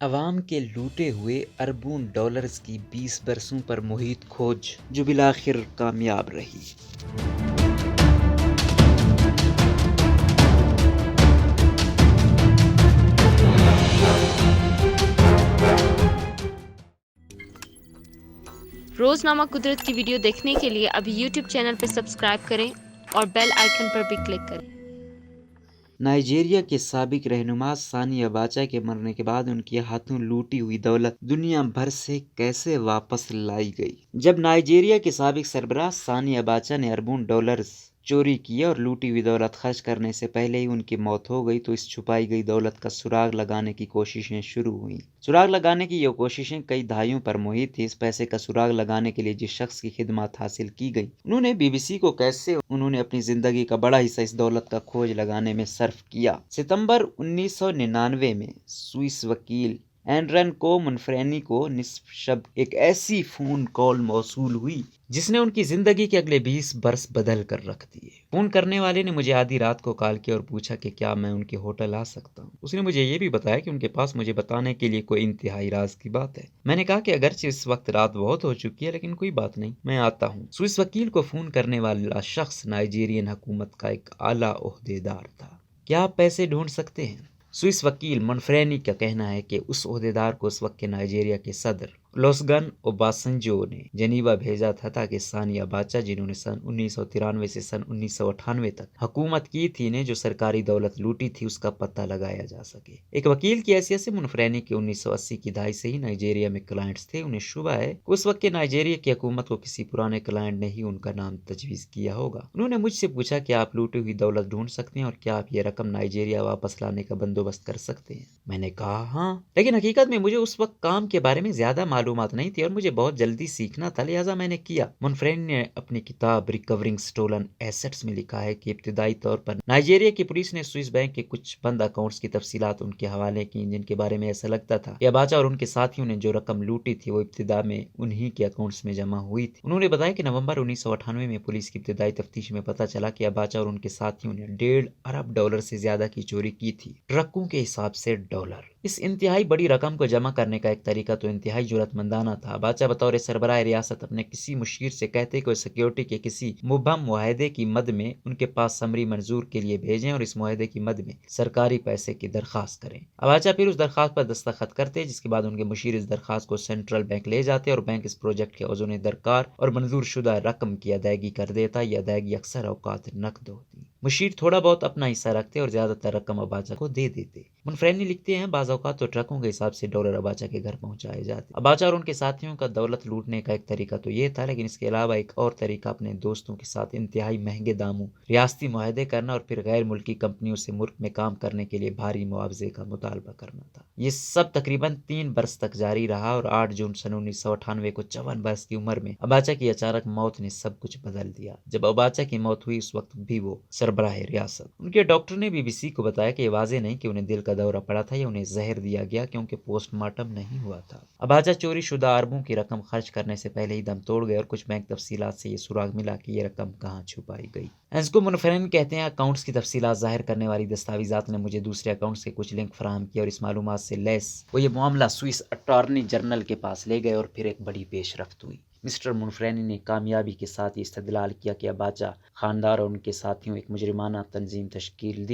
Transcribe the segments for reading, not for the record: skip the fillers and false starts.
عوام کے لوٹے ہوئے اربوں ڈالرز کی 20 برسوں پر محیط کھوج جو بالآخر کامیاب رہی۔ روزنامہ قدرت کی ویڈیو دیکھنے کے لیے ابھی یوٹیوب چینل پر سبسکرائب کریں اور بیل آئیکن پر بھی کلک کریں۔ نائجیریا کے سابق رہنما سانی اباچا کے مرنے کے بعد ان کے ہاتھوں لوٹی ہوئی دولت دنیا بھر سے کیسے واپس لائی گئی؟ جب نائجیریا کے سابق سربراہ سانی اباچا نے اربوں ڈالرز چوری کیے اور لوٹی ہوئی دولت خرچ کرنے سے پہلے ہی ان کی موت ہو گئی تو اس چھپائی گئی دولت کا سراغ لگانے کی کوششیں شروع ہوئیں۔ سراغ لگانے کی یہ کوششیں کئی دہائیوں پر محیط تھی۔ اس پیسے کا سراغ لگانے کے لیے جس شخص کی خدمات حاصل کی گئی، انہوں نے BBC کو کیسے انہوں نے اپنی زندگی کا بڑا حصہ اس دولت کا کھوج لگانے میں صرف کیا۔ ستمبر 1999 میں سوئس وکیل اینرنکو منفرینی کو نصف شب ایک ایسی فون کال موصول ہوئی جس نے ان کی زندگی کے اگلے 20 برس بدل کر رکھ دیے۔ فون کرنے والے نے مجھے آدھی رات کو کال کیا اور پوچھا کہ کیا میں ان کے ہوٹل آ سکتا ہوں۔ اس نے مجھے یہ بھی بتایا کہ ان کے پاس مجھے بتانے کے لیے کوئی انتہائی راز کی بات ہے۔ میں نے کہا کہ اگرچہ اس وقت رات بہت ہو چکی ہے لیکن کوئی بات نہیں، میں آتا ہوں۔ سوئس وکیل کو فون کرنے والا شخص نائجیرین حکومت کا ایک اعلیٰ عہدیدار تھا۔ کیا آپ پیسے ڈھونڈ سکتے ہیں؟ سوئس وکیل منفرینی کا کہنا ہے کہ اس عہدیدار کو اس وقت کے نائجیریا کے صدر لوسگن اوباسنجو نے جنیوا بھیجا تھا تاکہ سانی اباچا، جنہوں نے سن 1993 سے سن 1998 تک حکومت کی تھی، نے جو سرکاری دولت لوٹی تھی اس کا پتہ لگایا جا سکے۔ ایک وکیل کی حیثیت سے منفرینی کے 1980 کی دہائی سے ہی نائجیریا میں کلائنٹس تھے۔ انہیں شبہ ہے کہ اس وقت کے نائجیریا کی حکومت کو کسی پرانے کلائنٹ نے ہی ان کا نام تجویز کیا ہوگا۔ انہوں نے مجھ سے پوچھا کہ آپ لوٹی ہوئی دولت ڈھونڈ سکتے ہیں اور کیا آپ یہ رقم نائجیریا واپس لانے کا بندوبست کر سکتے ہیں؟ میں نے کہا ہاں، لیکن حقیقت میں مجھے اس وقت کام کے بارے میں زیادہ معلومات نہیں تھی اور مجھے بہت جلدی سیکھنا تھا، لہٰذا میں نے کیا۔ منفرینی نے اپنی کتاب ریکورنگ سٹولن ایسٹس میں لکھا ہے کہ ابتدائی طور پر نائجیریا کی پولیس نے سوئس بینک کے کچھ بند اکاؤنٹس کی تفصیلات ان کے حوالے کی جن کے بارے میں ایسا لگتا تھا کہ اباچا اور ان کے ساتھیوں نے جو رقم لوٹی تھی وہ ابتدا میں انہی کے اکاؤنٹس میں جمع ہوئی تھی۔ انہوں نے بتایا کہ نومبر 1998 میں پولیس کی ابتدائی تفتیش میں پتہ چلا کہ اباچا اور ان کے ساتھیوں نے $1.5 ارب سے زیادہ کی چوری کی تھی، ٹرکوں کے حساب سے ڈالر۔ اس انتہائی بڑی رقم کو جمع کرنے کا ایک طریقہ تو انتہائی جرأت مندانہ تھا۔ اباچا بطور سربراہ ریاست اپنے کسی مشیر سے کہتے کہ وہ سیکیورٹی کے کسی مبہم معاہدے کی مد میں ان کے پاس سمری منظور کے لیے بھیجیں اور اس معاہدے کی مد میں سرکاری پیسے کی درخواست کریں۔ اباچا پھر اس درخواست پر دستخط کرتے جس کے بعد ان کے مشیر اس درخواست کو سینٹرل بینک لے جاتے اور بینک اس پروجیکٹ کے عضو درکار اور منظور شدہ رقم کی ادائیگی کر دیتا۔ یہ ادائیگی اکثر اوقات نقد ہوتی۔ مشیر تھوڑا بہت اپنا حصہ رکھتے اور زیادہ تر رقم اباچا کو دے دیتے۔ منفرینی لکھتے ہیں بعض اوقات تو ٹرکوں کے حساب سے ڈالر اباچا کے گھر پہنچائے جاتے۔ اباچا اور ان کے ساتھیوں کا دولت لوٹنے کا ایک طریقہ تو یہ تھا، لیکن اس کے علاوہ ایک اور طریقہ اپنے دوستوں کے ساتھ انتہائی مہنگے داموں ریاستی معاہدے کرنا اور پھر غیر ملکی کمپنیوں سے ملک میں کام کرنے کے لیے بھاری معاوضے کا مطالبہ کرنا تھا۔ یہ سب تقریباً 3 برس تک جاری رہا اور 8 جون سن 1998 کو 54 برس کی عمر میں اباچا کی اچانک موت نے سب کچھ بدل دیا۔ جب اباچا کی موت ہوئی اس وقت بھی وہ سربراہ ریاست۔ ان کے ڈاکٹر نے BBC کو بتایا کہ یہ واضح نہیں کہ انہیں دل کا دورہ پڑا تھا یا انہیں زہر دیا گیا کیونکہ پوسٹ مارٹم نہیں ہوا تھا۔ اباچا چوری شدہ اربوں کی رقم خرچ کرنے سے پہلے ہی دم توڑ گئے اور کچھ بینک تفصیلات سے یہ سراغ ملا کہ یہ رقم کہاں چھپائی گئی۔ اینزکو منفرین کہتے ہیں اکاؤنٹس کی تفصیلات ظاہر کرنے والی دستاویزات نے مجھے دوسرے اکاؤنٹس کے کچھ لنک فراہم کیے اور اس معلومات سے لیس وہ یہ معاملہ سوئس اٹارنی جنرل کے پاس لے گئے اور پھر ایک بڑی پیش رفت ہوئی۔ مسٹر منفرینی نے کامیابی کے ساتھ یہ استدلال کیا کہ اباچا خاندار اور ان کے ساتھیوں ایک مجرمانہ تنظیم تشکیل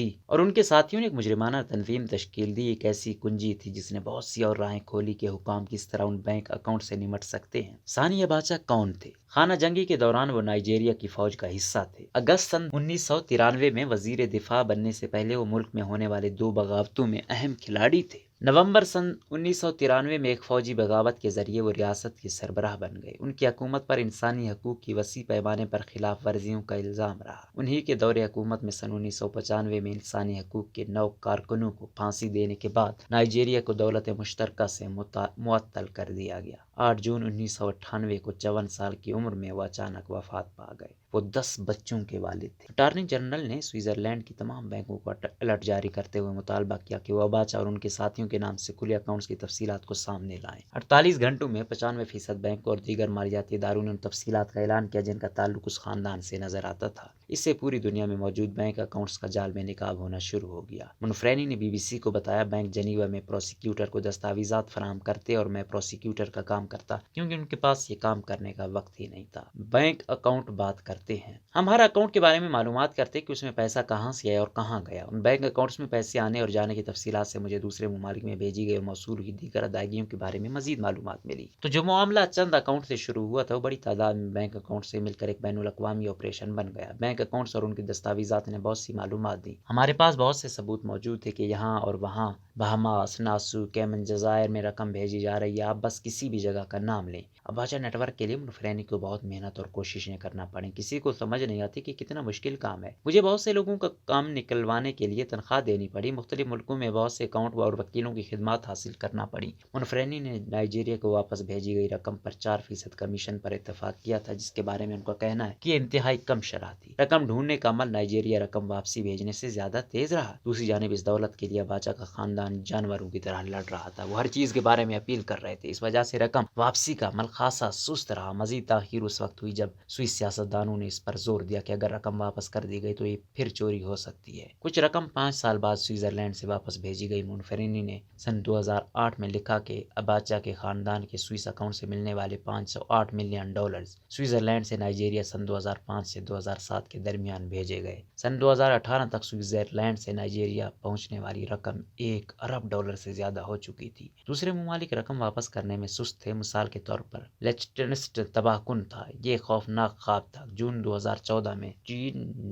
دی ایک ایسی کنجی تھی جس نے بہت سی اور راہیں کھولی کہ حکام کس طرح ان بینک اکاؤنٹ سے نمٹ سکتے ہیں۔ سانی اباچا کون تھے؟ خانہ جنگی کے دوران وہ نائجیریا کی فوج کا حصہ تھے۔ اگست سن 1993 میں وزیر دفاع بننے سے پہلے وہ ملک میں ہونے والے 2 بغاوتوں میں اہم کھلاڑی تھے۔ نومبر سن 1993 میں ایک فوجی بغاوت کے ذریعے وہ ریاست کے سربراہ بن گئے۔ ان کی حکومت پر انسانی حقوق کی وسیع پیمانے پر خلاف ورزیوں کا الزام رہا۔ انہی کے دور حکومت میں سن 1995 میں انسانی حقوق کے 9 کارکنوں کو پھانسی دینے کے بعد نائجیریا کو دولت مشترکہ سے معطل کر دیا گیا۔ 8 جون 1998 کو 54 سال کی عمر میں وہ اچانک وفات پا گئے۔ وہ 10 بچوں کے والد تھے۔ اٹارنی جنرل نے سوئٹزرلینڈ کی تمام بینکوں کو الرٹ جاری کرتے ہوئے مطالبہ کیا کہ وہ اباچا اور ان کے ساتھیوں کے نام سے کھلے اکاؤنٹس کی تفصیلات کو سامنے لائیں۔ 48 گھنٹوں میں 95% بینکوں اور دیگر مالیاتی اداروں نے ان تفصیلات کا اعلان کیا جن کا تعلق اس خاندان سے نظر آتا تھا۔ اس سے پوری دنیا میں موجود بینک اکاؤنٹس کا جال بے نقاب ہونا شروع ہو گیا۔ منفرینی نے BBC کو بتایا، بینک جنیوا میں پروسیکیوٹر کو دستاویزات فراہم کرتے اور میں پروسیکیوٹر کا کام کرتا کیونکہ ان کے پاس یہ کام کرنے کا وقت ہی نہیں تھا۔ بینک اکاؤنٹ بات کرتے ہیں، ہم ہر اکاؤنٹ کے بارے میں معلومات کرتے کہ اس میں پیسہ کہاں سے آیا اور کہاں گیا۔ ان بینک اکاؤنٹس میں پیسے آنے اور جانے کی تفصیلات سے مجھے دوسرے ممالک میں بھیجی گئی اور موصول ہوئی دیگر ادائیگیوں کے بارے میں مزید معلومات ملی۔ تو جو معاملہ چند اکاؤنٹ سے شروع ہوا تھا وہ بڑی تعداد میں بینک اکاؤنٹ سے مل کر ایک بین الاقوامی آپریشن بن گیا۔ بینک اکاؤنٹس اور ان کی دستاویزات نے بہت سی معلومات دی۔ ہمارے پاس بہت سے ثبوت موجود تھے کہ یہاں اور وہاں بہاماس، ناسو، کیمن جزائر میں رقم بھیجی جا رہی ہے۔ آپ بس کسی بھی جگہ کا نام لیں۔ اباچا نیٹ ورک کے لیے منفرینی کو بہت محنت اور کوششیں کرنا پڑیں۔ کسی کو سمجھ نہیں آتی کہ کتنا مشکل کام ہے۔ مجھے بہت سے لوگوں کا کام نکلوانے کے لیے تنخواہ دینی پڑی، مختلف ملکوں میں بہت سے اکاؤنٹ اور وکیلوں کی خدمات حاصل کرنا پڑی۔ منفرینی نے نائجیریا کو واپس بھیجی گئی رقم پر 4% کمیشن پر اتفاق کیا تھا، جس کے بارے میں ان کا کہنا ہے کہ یہ انتہائی کم شرح تھی۔ رقم ڈھونڈنے کا عمل نائجیریا رقم واپسی بھیجنے سے زیادہ تیز رہا۔ دوسری جانب اس دولت کے لیے اباچا کا خاندان جانوروں کی طرح لڑ رہا تھا۔ وہ ہر چیز کے بارے میں اپیل کر رہے تھے، اس وجہ سے رقم واپسی کا عمل خاصا سست رہا۔ مزید تاخیر اس وقت ہوئی جب سوئس سیاستدانوں نے اس پر زور دیا کہ اگر رقم واپس کر دی گئی تو یہ پھر چوری ہو سکتی ہے۔ کچھ رقم 5 سال بعد سوئٹزرلینڈ سے واپس بھیجی گئی۔ منفرینی نے سن 2008 میں لکھا کہ اباچا کے خاندان کے سوئس اکاؤنٹ سے ملنے والے $508 ملین سوئٹزرلینڈ سے نائجیریا سن 2005 سے 2007 کے درمیان بھیجے گئے۔ سن 2018 تک سوئٹزرلینڈ سے نائجیریا پہنچنے والی رقم $1 ارب سے زیادہ ہو چکی تھی۔ دوسرے ممالک رقم واپس کرنے میں سست تھے، مثال کے طور پر لیچٹنسٹن تباہ کن تھا۔ یہ خوفناک خواب تھا۔ جون 2014 میں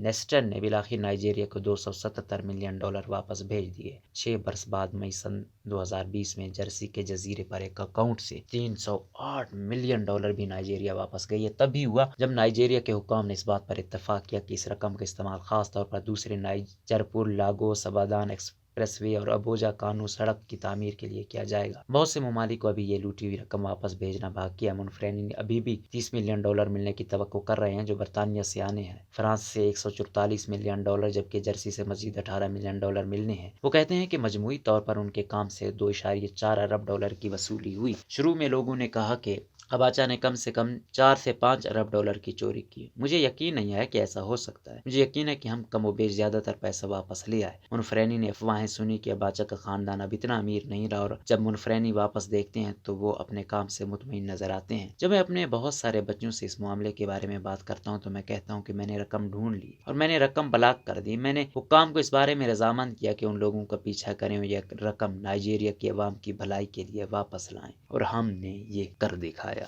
نیسٹن نے بالآخر نائجیریا کو $277 ملین واپس بھیج دیے۔ 6 برس بعد مئی سن 2020 میں جرسی کے جزیرے پر ایک اکاؤنٹ سے $308 ملین بھی نائجیریا واپس گئی۔ یہ تب ہی ہوا جب نائجیریا کے حکام نے اس بات پر اتفاق کیا کہ اس رقم کا استعمال خاص طور پر دوسرے نائجر پور، لاگوس ابادان ایکسپریس وے اور ابوجا کانو سڑک کی تعمیر کے لیے کیا جائے گا۔ بہت سے ممالک کو ابھی یہ لوٹی ہوئی رقم واپس بھیجنا باقی ہے۔ منفرینی نے ابھی بھی $30 ملین ملنے کی توقع کر رہے ہیں جو برطانیہ سے آنے ہیں، فرانس سے $144 ملین جبکہ جرسی سے مزید $18 ملین ملنے ہیں۔ وہ کہتے ہیں کہ مجموعی طور پر ان کے کام سے $2.4 ارب کی وصولی ہوئی۔ شروع میں لوگوں نے کہا کہ اباچا نے کم سے کم $4 سے $5 ارب کی چوری کی۔ مجھے یقین نہیں ہے کہ ایسا ہو سکتا ہے۔ مجھے یقین ہے کہ ہم کم و بیش زیادہ تر پیسہ واپس لے آئے۔ منفرینی نے افواہیں سنی کہ اباچا کا خاندان اب اتنا امیر نہیں رہا، اور جب منفرینی واپس دیکھتے ہیں تو وہ اپنے کام سے مطمئن نظر آتے ہیں۔ جب میں اپنے بہت سارے بچوں سے اس معاملے کے بارے میں بات کرتا ہوں تو میں کہتا ہوں کہ میں نے رقم ڈھونڈ لی اور میں نے رقم بلاک کر دی۔ میں نے حکام کو اس بارے میں رضامند کیا کہ ان لوگوں کا پیچھا کریں اور یہ رقم نائجیریا کی عوام کی بھلائی کے لیے واپس لائیں، اور ہم نے یہ کر دکھایا۔